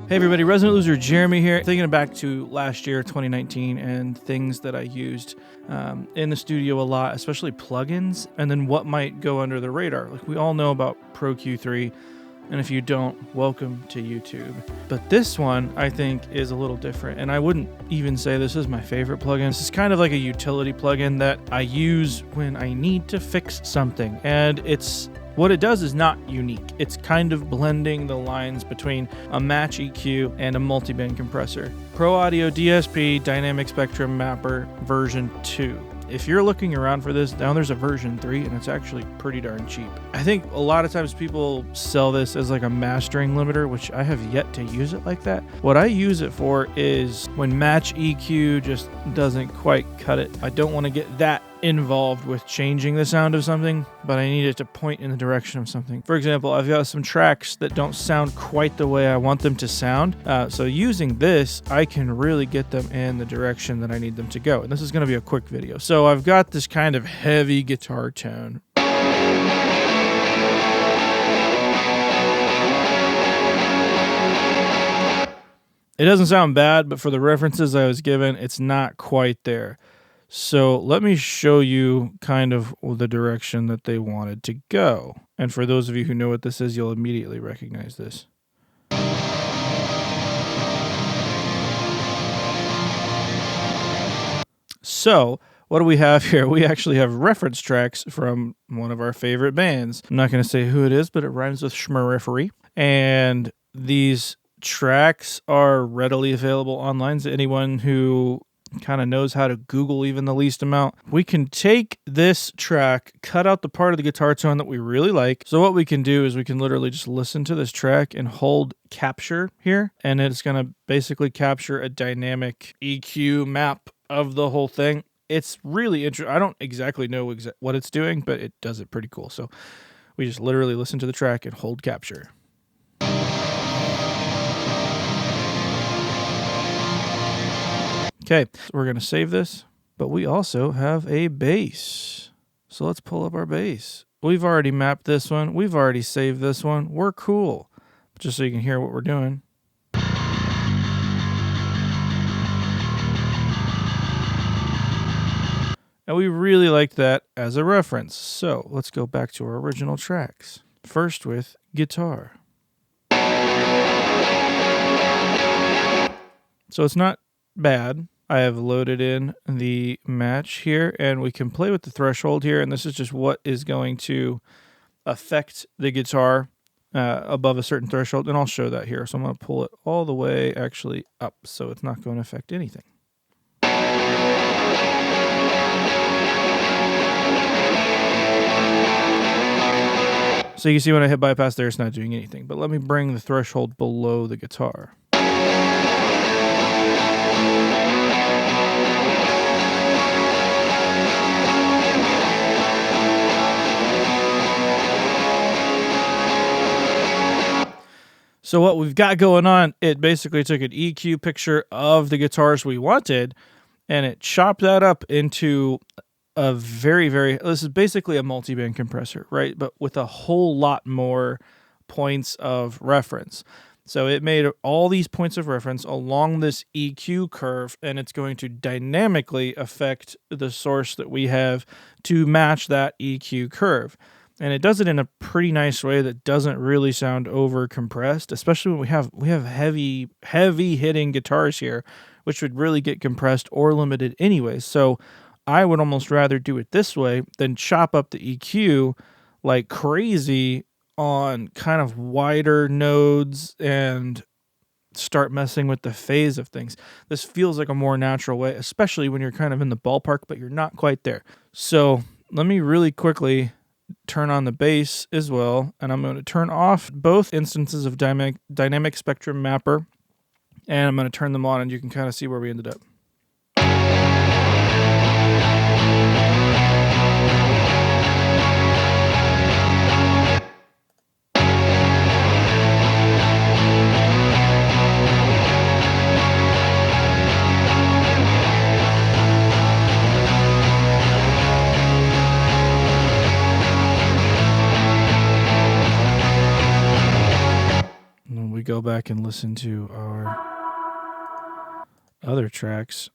Hey everybody, Resident Loser Jeremy here. Thinking back to last year, 2019, and things that I used in the studio a lot, especially plugins, and then what might go under the radar. Like we all know about Pro Q3, and if you don't, welcome to YouTube. But this one, I think, is a little different, and I wouldn't even say this is my favorite plugin. This is kind of like a utility plugin that I use when I need to fix something, and what it does is not unique. It's kind of blending the lines between a match EQ and a multiband compressor. Pro Audio DSP Dynamic Spectrum Mapper version 2. If you're looking around for this, now there's a version 3 and it's actually pretty darn cheap. I think a lot of times people sell this as like a mastering limiter, which I have yet to use it like that. What I use it for is when match EQ just doesn't quite cut it. I don't want to get that involved with changing the sound of something, but I need it to point in the direction of something. For example, I've got some tracks that don't sound quite the way I want them to sound. So using this, I can really get them in the direction that I need them to go. And this is going to be a quick video. So I've got this kind of heavy guitar tone. It doesn't sound bad, but for the references I was given, it's not quite there. So let me show you kind of the direction that they wanted to go. And for those of you who know what this is, you'll immediately recognize this. So what do we have here? We actually have reference tracks from one of our favorite bands. I'm not going to say who it is, but it rhymes with Schmerifery. And these tracks are readily available online to anyone who kind of knows how to Google even the least amount. We can take this track, cut out the part of the guitar tone that we really like. So what we can do is we can literally just listen to this track and hold capture here, and it's going to basically capture a dynamic EQ map of the whole thing. It's really interesting. I don't exactly know what it's doing, but it does it pretty cool. So we just literally listen to the track and hold capture. Okay, so we're going to save this, but we also have a bass. So let's pull up our bass. We've already mapped this one. We've already saved this one. We're cool. Just so you can hear what we're doing. And we really like that as a reference. So let's go back to our original tracks. First with guitar. So it's not bad. I have loaded in the match here, and we can play with the threshold here, and this is just what is going to affect the guitar above a certain threshold, and I'll show that here. So I'm going to pull it all the way actually up, so it's not going to affect anything. So you can see when I hit bypass there, it's not doing anything, but let me bring the threshold below the guitar. So what we've got going on, it basically took an EQ picture of the guitars we wanted, and it chopped that up into a this is basically a multiband compressor, right? But with a whole lot more points of reference. So it made all these points of reference along this EQ curve, and it's going to dynamically affect the source that we have to match that EQ curve. And it does it in a pretty nice way that doesn't really sound over compressed, especially when we have heavy hitting guitars here, which would really get compressed or limited anyway. So I would almost rather do it this way than chop up the EQ like crazy on kind of wider nodes and start messing with the phase of things. This feels like a more natural way, especially when you're kind of in the ballpark, but you're not quite there. So let me really quickly turn on the bass as well, and I'm going to turn off both instances of Dynamic Spectrum Mapper, and I'm going to turn them on, and you can kind of see where we ended up. go back and listen to our other tracks.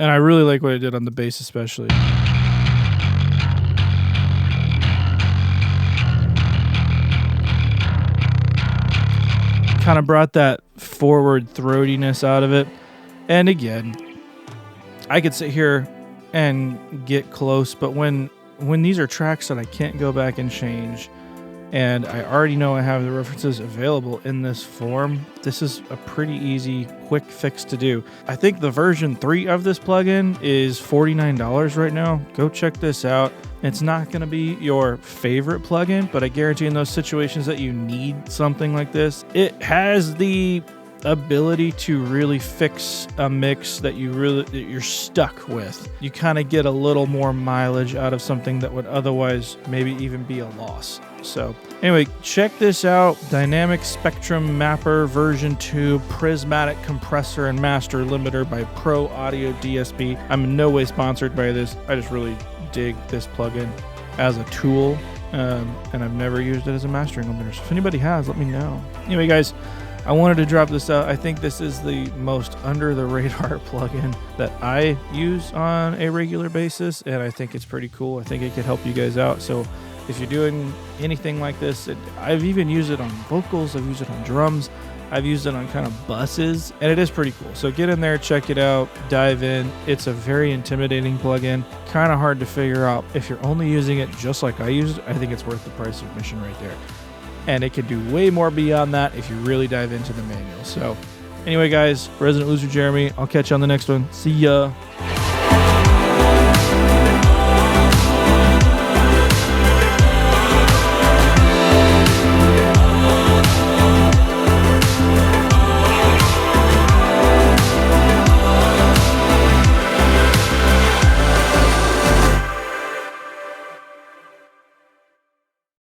And I really like what it did on the bass especially. Kind of brought that forward throatiness out of it. And again, I could sit here and get close, but when these are tracks that I can't go back and change, and I already know I have the references available in this form, this is a pretty easy, quick fix to do. I think the version 3 of this plugin is $49 right now. Go check this out. It's not going to be your favorite plugin, but I guarantee in those situations that you need something like this, it has the ability to really fix a mix that you're stuck with. You kind of get a little more mileage out of something that would otherwise maybe even be a loss. So anyway, check this out. Dynamic Spectrum Mapper version 2 prismatic compressor and master limiter by Pro Audio DSP. I'm in no way sponsored by this. I just really dig this plugin as a tool, and I've never used it as a mastering limiter. So if anybody has, let me know. Anyway, guys, I wanted to drop this out. I think this is the most under the radar plugin that I use on a regular basis, and I think it's pretty cool. I think it could help you guys out. So if you're doing anything like this, I've even used it on vocals, I've used it on drums, I've used it on kind of buses, and it is pretty cool. So get in there, check it out, dive in. It's a very intimidating plugin, kind of hard to figure out. If you're only using it just like I used it, I think it's worth the price of admission right there. And it can do way more beyond that if you really dive into the manual. So anyway, guys, Resident Loser Jeremy, I'll catch you on the next one. See ya.